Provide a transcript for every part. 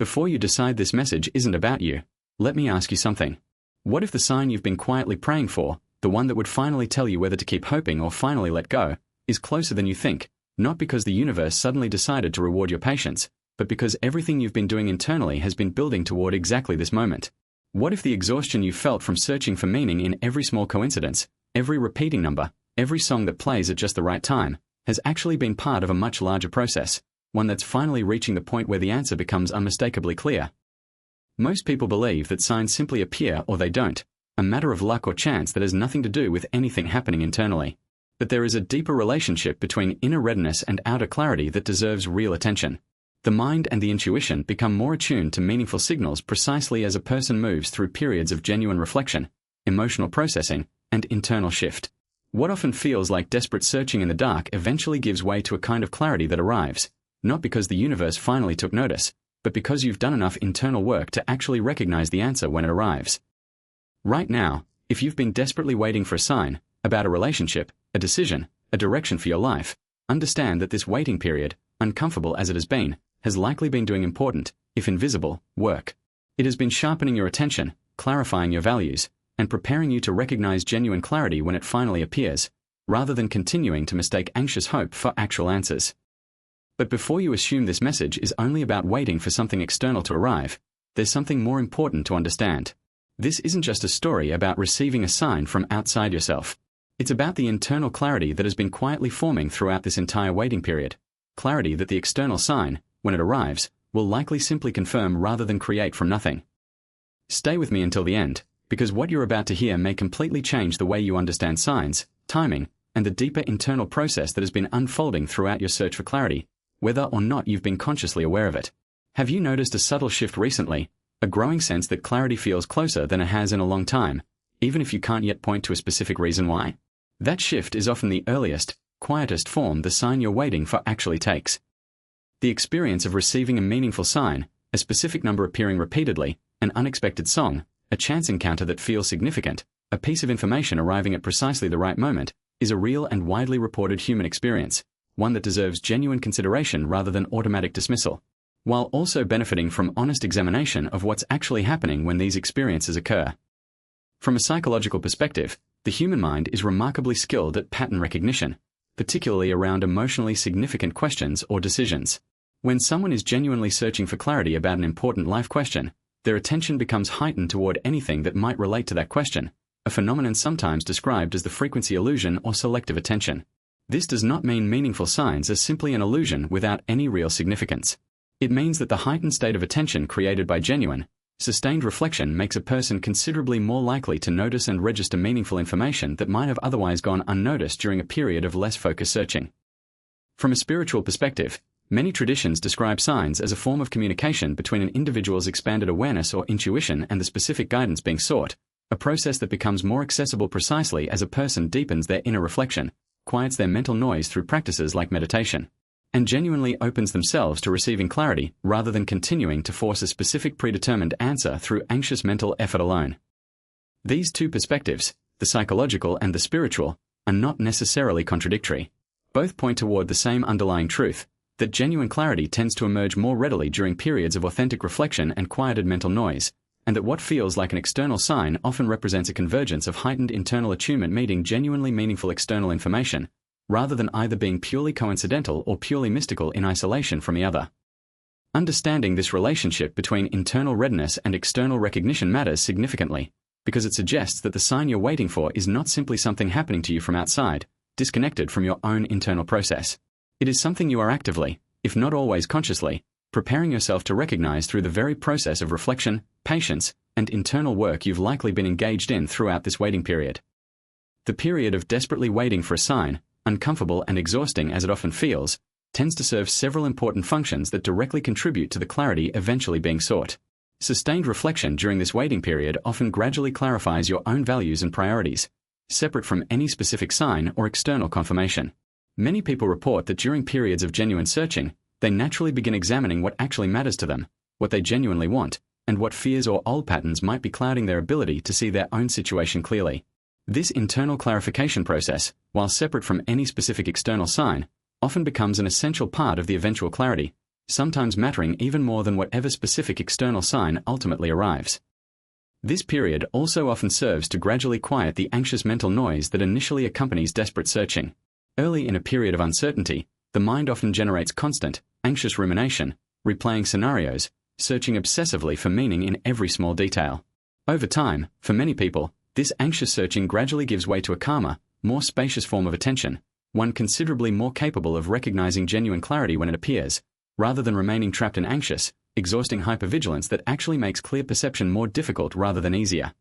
Before you decide this message isn't about you, let me ask you something. What if the sign you've been quietly praying for, the one that would finally tell you whether to keep hoping or finally let go, is closer than you think, not because the universe suddenly decided to reward your patience, but because everything you've been doing internally has been building toward exactly this moment? What if the exhaustion you felt from searching for meaning in every small coincidence, every repeating number, every song that plays at just the right time, has actually been part of a much larger process, one that's finally reaching the point where the answer becomes unmistakably clear? Most people believe that signs simply appear or they don't, a matter of luck or chance that has nothing to do with anything happening internally. But there is a deeper relationship between inner readiness and outer clarity that deserves real attention. The mind and the intuition become more attuned to meaningful signals precisely as a person moves through periods of genuine reflection, emotional processing, and internal shift. What often feels like desperate searching in the dark eventually gives way to a kind of clarity that arrives, not because the universe finally took notice, but because you've done enough internal work to actually recognize the answer when it arrives. Right now, if you've been desperately waiting for a sign about a relationship, a decision, a direction for your life, understand that this waiting period, uncomfortable as it has been, has likely been doing important, if invisible, work. It has been sharpening your attention, clarifying your values, and preparing you to recognize genuine clarity when it finally appears, rather than continuing to mistake anxious hope for actual answers. But before you assume this message is only about waiting for something external to arrive, there's something more important to understand. This isn't just a story about receiving a sign from outside yourself. It's about the internal clarity that has been quietly forming throughout this entire waiting period. Clarity that the external sign, when it arrives, will likely simply confirm rather than create from nothing. Stay with me until the end, because what you're about to hear may completely change the way you understand signs, timing, and the deeper internal process that has been unfolding throughout your search for clarity, whether or not you've been consciously aware of it. Have you noticed a subtle shift recently, a growing sense that clarity feels closer than it has in a long time, even if you can't yet point to a specific reason why? That shift is often the earliest, quietest form the sign you're waiting for actually takes. The experience of receiving a meaningful sign, a specific number appearing repeatedly, an unexpected song, a chance encounter that feels significant, a piece of information arriving at precisely the right moment, is a real and widely reported human experience, one that deserves genuine consideration rather than automatic dismissal, while also benefiting from honest examination of what's actually happening when these experiences occur. From a psychological perspective, the human mind is remarkably skilled at pattern recognition, particularly around emotionally significant questions or decisions. When someone is genuinely searching for clarity about an important life question, their attention becomes heightened toward anything that might relate to that question, a phenomenon sometimes described as the frequency illusion or selective attention. This does not mean meaningful signs are simply an illusion without any real significance. It means that the heightened state of attention created by genuine, sustained reflection makes a person considerably more likely to notice and register meaningful information that might have otherwise gone unnoticed during a period of less focused searching. From a spiritual perspective, many traditions describe signs as a form of communication between an individual's expanded awareness or intuition and the specific guidance being sought, a process that becomes more accessible precisely as a person deepens their inner reflection, quiets their mental noise through practices like meditation, and genuinely opens themselves to receiving clarity rather than continuing to force a specific predetermined answer through anxious mental effort alone. These two perspectives, the psychological and the spiritual, are not necessarily contradictory. Both point toward the same underlying truth, that genuine clarity tends to emerge more readily during periods of authentic reflection and quieted mental noise, and that what feels like an external sign often represents a convergence of heightened internal attunement meeting genuinely meaningful external information, rather than either being purely coincidental or purely mystical in isolation from the other. Understanding this relationship between internal readiness and external recognition matters significantly, because it suggests that the sign you're waiting for is not simply something happening to you from outside, disconnected from your own internal process. It is something you are actively, if not always consciously, preparing yourself to recognize through the very process of reflection, patience, and internal work you've likely been engaged in throughout this waiting period. The period of desperately waiting for a sign, uncomfortable and exhausting as it often feels, tends to serve several important functions that directly contribute to the clarity eventually being sought. Sustained reflection during this waiting period often gradually clarifies your own values and priorities, separate from any specific sign or external confirmation. Many people report that during periods of genuine searching, they naturally begin examining what actually matters to them, what they genuinely want, and what fears or old patterns might be clouding their ability to see their own situation clearly. This internal clarification process, while separate from any specific external sign, often becomes an essential part of the eventual clarity, sometimes mattering even more than whatever specific external sign ultimately arrives. This period also often serves to gradually quiet the anxious mental noise that initially accompanies desperate searching. Early in a period of uncertainty, the mind often generates constant, anxious rumination, replaying scenarios, searching obsessively for meaning in every small detail. Over time, for many people, this anxious searching gradually gives way to a calmer, more spacious form of attention, one considerably more capable of recognizing genuine clarity when it appears, rather than remaining trapped in anxious, exhausting hypervigilance that actually makes clear perception more difficult rather than easier.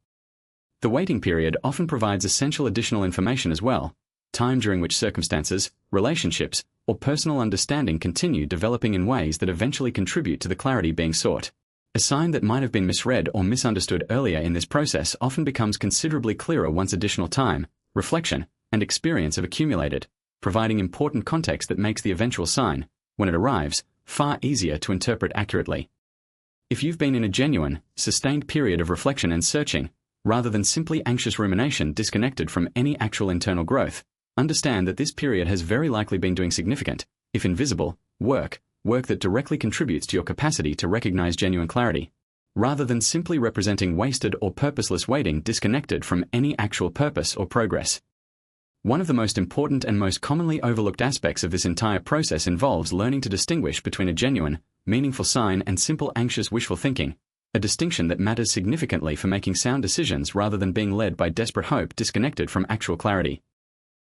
The waiting period often provides essential additional information as well, time during which circumstances, relationships, or personal understanding continue developing in ways that eventually contribute to the clarity being sought. A sign that might have been misread or misunderstood earlier in this process often becomes considerably clearer once additional time, reflection, and experience have accumulated, providing important context that makes the eventual sign, when it arrives, far easier to interpret accurately. If you've been in a genuine, sustained period of reflection and searching, rather than simply anxious rumination disconnected from any actual internal growth, understand that this period has very likely been doing significant, if invisible, work that directly contributes to your capacity to recognize genuine clarity, rather than simply representing wasted or purposeless waiting disconnected from any actual purpose or progress. One of the most important and most commonly overlooked aspects of this entire process involves learning to distinguish between a genuine, meaningful sign and simple anxious wishful thinking, a distinction that matters significantly for making sound decisions rather than being led by desperate hope disconnected from actual clarity.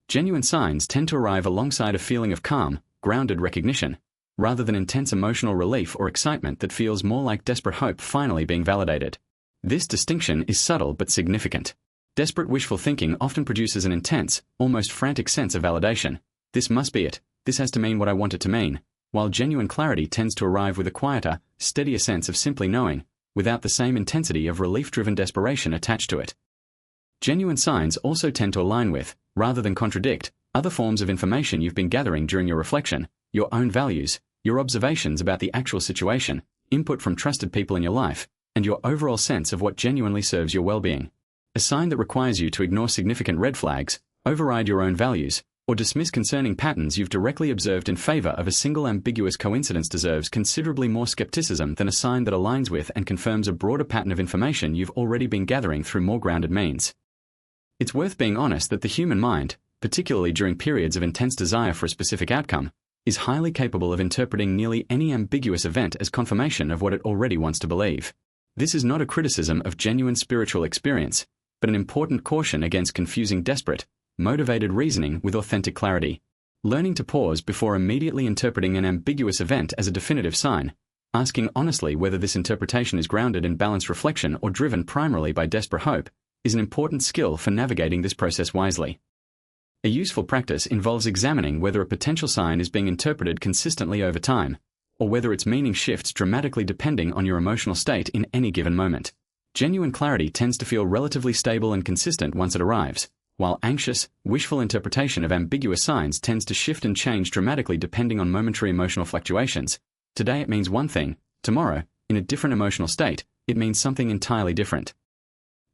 Genuine signs tend to arrive alongside a feeling of calm, grounded recognition, rather than intense emotional relief or excitement that feels more like desperate hope finally being validated. This distinction is subtle but significant. Desperate wishful thinking often produces an intense, almost frantic sense of validation. This must be it. This has to mean what I want it to mean. While genuine clarity tends to arrive with a quieter, steadier sense of simply knowing, without the same intensity of relief-driven desperation attached to it. Genuine signs also tend to align with, rather than contradict, other forms of information you've been gathering during your reflection, your own values, your observations about the actual situation, input from trusted people in your life, and your overall sense of what genuinely serves your well-being. A sign that requires you to ignore significant red flags, override your own values, or dismiss concerning patterns you've directly observed in favor of a single ambiguous coincidence deserves considerably more skepticism than a sign that aligns with and confirms a broader pattern of information you've already been gathering through more grounded means. It's worth being honest that the human mind, particularly during periods of intense desire for a specific outcome, is highly capable of interpreting nearly any ambiguous event as confirmation of what it already wants to believe. This is not a criticism of genuine spiritual experience, but an important caution against confusing desperate, motivated reasoning with authentic clarity. Learning to pause before immediately interpreting an ambiguous event as a definitive sign, asking honestly whether this interpretation is grounded in balanced reflection or driven primarily by desperate hope, is an important skill for navigating this process wisely. A useful practice involves examining whether a potential sign is being interpreted consistently over time, or whether its meaning shifts dramatically depending on your emotional state in any given moment. Genuine clarity tends to feel relatively stable and consistent once it arrives, while anxious, wishful interpretation of ambiguous signs tends to shift and change dramatically depending on momentary emotional fluctuations. Today it means one thing, tomorrow, in a different emotional state, it means something entirely different.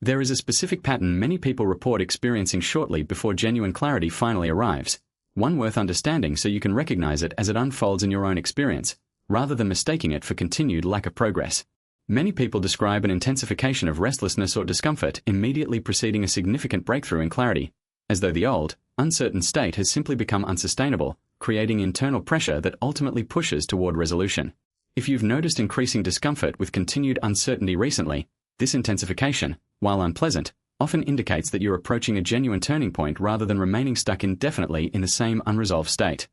There is a specific pattern many people report experiencing shortly before genuine clarity finally arrives, one worth understanding so you can recognize it as it unfolds in your own experience, rather than mistaking it for continued lack of progress. Many people describe an intensification of restlessness or discomfort immediately preceding a significant breakthrough in clarity, as though the old, uncertain state has simply become unsustainable, creating internal pressure that ultimately pushes toward resolution. If you've noticed increasing discomfort with continued uncertainty recently, this intensification, while unpleasant, often indicates that you're approaching a genuine turning point rather than remaining stuck indefinitely in the same unresolved state.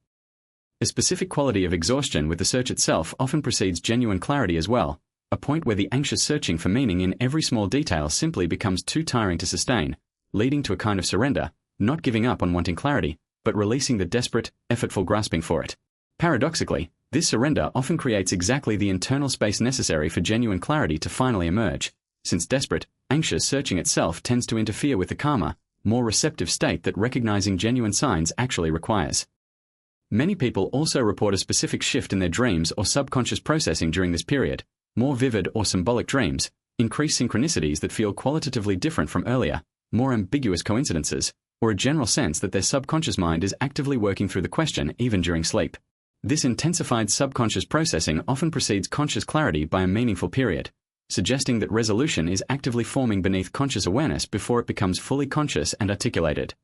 A specific quality of exhaustion with the search itself often precedes genuine clarity as well, a point where the anxious searching for meaning in every small detail simply becomes too tiring to sustain, leading to a kind of surrender, not giving up on wanting clarity, but releasing the desperate, effortful grasping for it. Paradoxically, this surrender often creates exactly the internal space necessary for genuine clarity to finally emerge, since desperate, anxious searching itself tends to interfere with the calmer, more receptive state that recognizing genuine signs actually requires. Many people also report a specific shift in their dreams or subconscious processing during this period, more vivid or symbolic dreams, increased synchronicities that feel qualitatively different from earlier, more ambiguous coincidences, or a general sense that their subconscious mind is actively working through the question even during sleep. This intensified subconscious processing often precedes conscious clarity by a meaningful period, suggesting that resolution is actively forming beneath conscious awareness before it becomes fully conscious and articulated.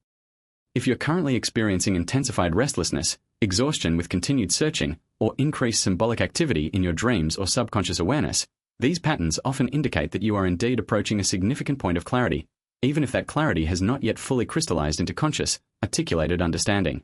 If you're currently experiencing intensified restlessness, exhaustion with continued searching, or increased symbolic activity in your dreams or subconscious awareness, these patterns often indicate that you are indeed approaching a significant point of clarity, even if that clarity has not yet fully crystallized into conscious, articulated understanding.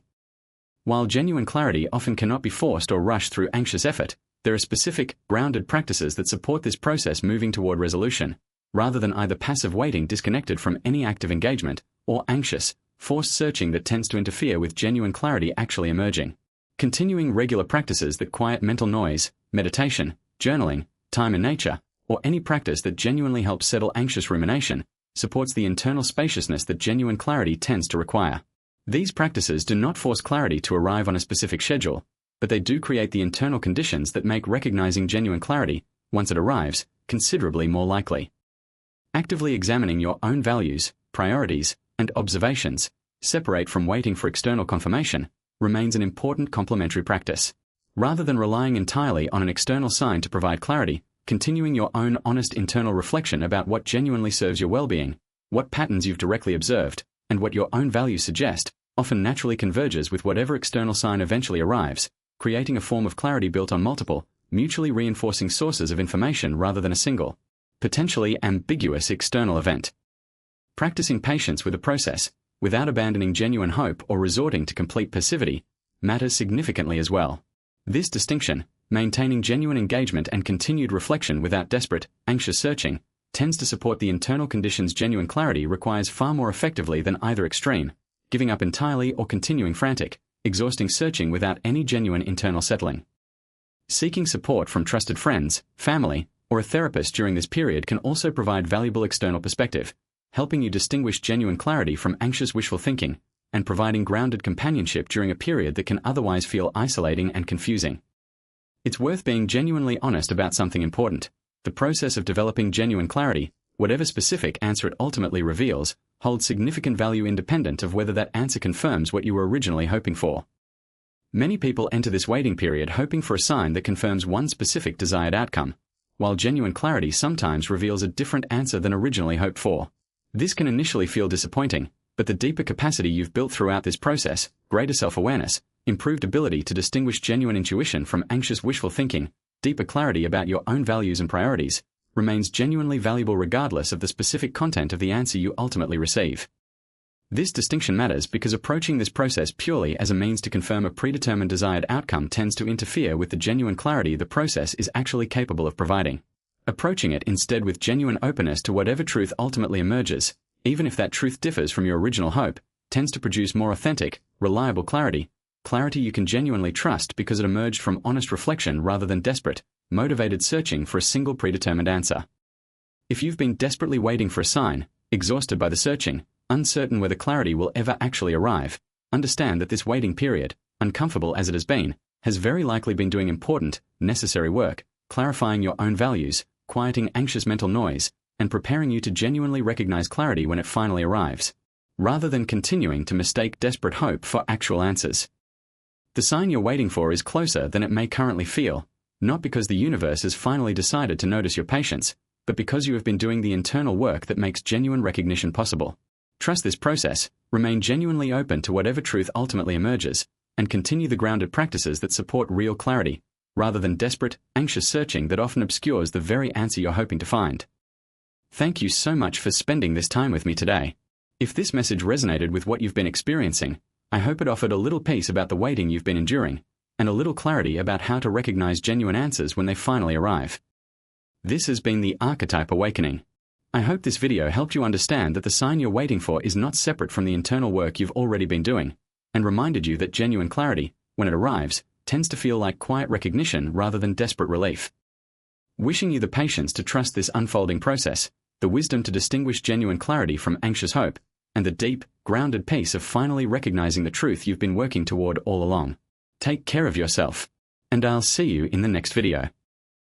While genuine clarity often cannot be forced or rushed through anxious effort, there are specific, grounded practices that support this process moving toward resolution, rather than either passive waiting disconnected from any active engagement, or anxious, forced searching that tends to interfere with genuine clarity actually emerging. Continuing regular practices that quiet mental noise, meditation, journaling, time in nature, or any practice that genuinely helps settle anxious rumination, supports the internal spaciousness that genuine clarity tends to require. These practices do not force clarity to arrive on a specific schedule, but they do create the internal conditions that make recognizing genuine clarity, once it arrives, considerably more likely. Actively examining your own values, priorities, and observations, separate from waiting for external confirmation, remains an important complementary practice. Rather than relying entirely on an external sign to provide clarity, continuing your own honest internal reflection about what genuinely serves your well-being, what patterns you've directly observed, and what your own values suggest, often naturally converges with whatever external sign eventually arrives, creating a form of clarity built on multiple, mutually reinforcing sources of information rather than a single, potentially ambiguous external event. Practicing patience with the process, without abandoning genuine hope or resorting to complete passivity, matters significantly as well. This distinction, maintaining genuine engagement and continued reflection without desperate, anxious searching, tends to support the internal conditions genuine clarity requires far more effectively than either extreme, giving up entirely or continuing frantic, exhausting searching without any genuine internal settling. Seeking support from trusted friends, family, or a therapist during this period can also provide valuable external perspective, helping you distinguish genuine clarity from anxious wishful thinking, and providing grounded companionship during a period that can otherwise feel isolating and confusing. It's worth being genuinely honest about something important. The process of developing genuine clarity, whatever specific answer it ultimately reveals, holds significant value independent of whether that answer confirms what you were originally hoping for. Many people enter this waiting period hoping for a sign that confirms one specific desired outcome, while genuine clarity sometimes reveals a different answer than originally hoped for. This can initially feel disappointing, but the deeper capacity you've built throughout this process, greater self-awareness, improved ability to distinguish genuine intuition from anxious wishful thinking, deeper clarity about your own values and priorities, remains genuinely valuable regardless of the specific content of the answer you ultimately receive. This distinction matters because approaching this process purely as a means to confirm a predetermined desired outcome tends to interfere with the genuine clarity the process is actually capable of providing. Approaching it instead with genuine openness to whatever truth ultimately emerges, even if that truth differs from your original hope, tends to produce more authentic, reliable clarity you can genuinely trust because it emerged from honest reflection rather than desperate, motivated searching for a single predetermined answer. If you've been desperately waiting for a sign, exhausted by the searching, uncertain whether clarity will ever actually arrive, understand that this waiting period, uncomfortable as it has been, has very likely been doing important, necessary work, clarifying your own values, quieting anxious mental noise, and preparing you to genuinely recognize clarity when it finally arrives, rather than continuing to mistake desperate hope for actual answers. The sign you're waiting for is closer than it may currently feel, not because the universe has finally decided to notice your patience, but because you have been doing the internal work that makes genuine recognition possible. Trust this process, remain genuinely open to whatever truth ultimately emerges, and continue the grounded practices that support real clarity, rather than desperate, anxious searching that often obscures the very answer you're hoping to find. Thank you so much for spending this time with me today. If this message resonated with what you've been experiencing, I hope it offered a little peace about the waiting you've been enduring, and a little clarity about how to recognize genuine answers when they finally arrive. This has been the Archetype Awakening. I hope this video helped you understand that the sign you're waiting for is not separate from the internal work you've already been doing, and reminded you that genuine clarity, when it arrives, tends to feel like quiet recognition rather than desperate relief. Wishing you the patience to trust this unfolding process, the wisdom to distinguish genuine clarity from anxious hope, and the deep, grounded peace of finally recognizing the truth you've been working toward all along. Take care of yourself, and I'll see you in the next video.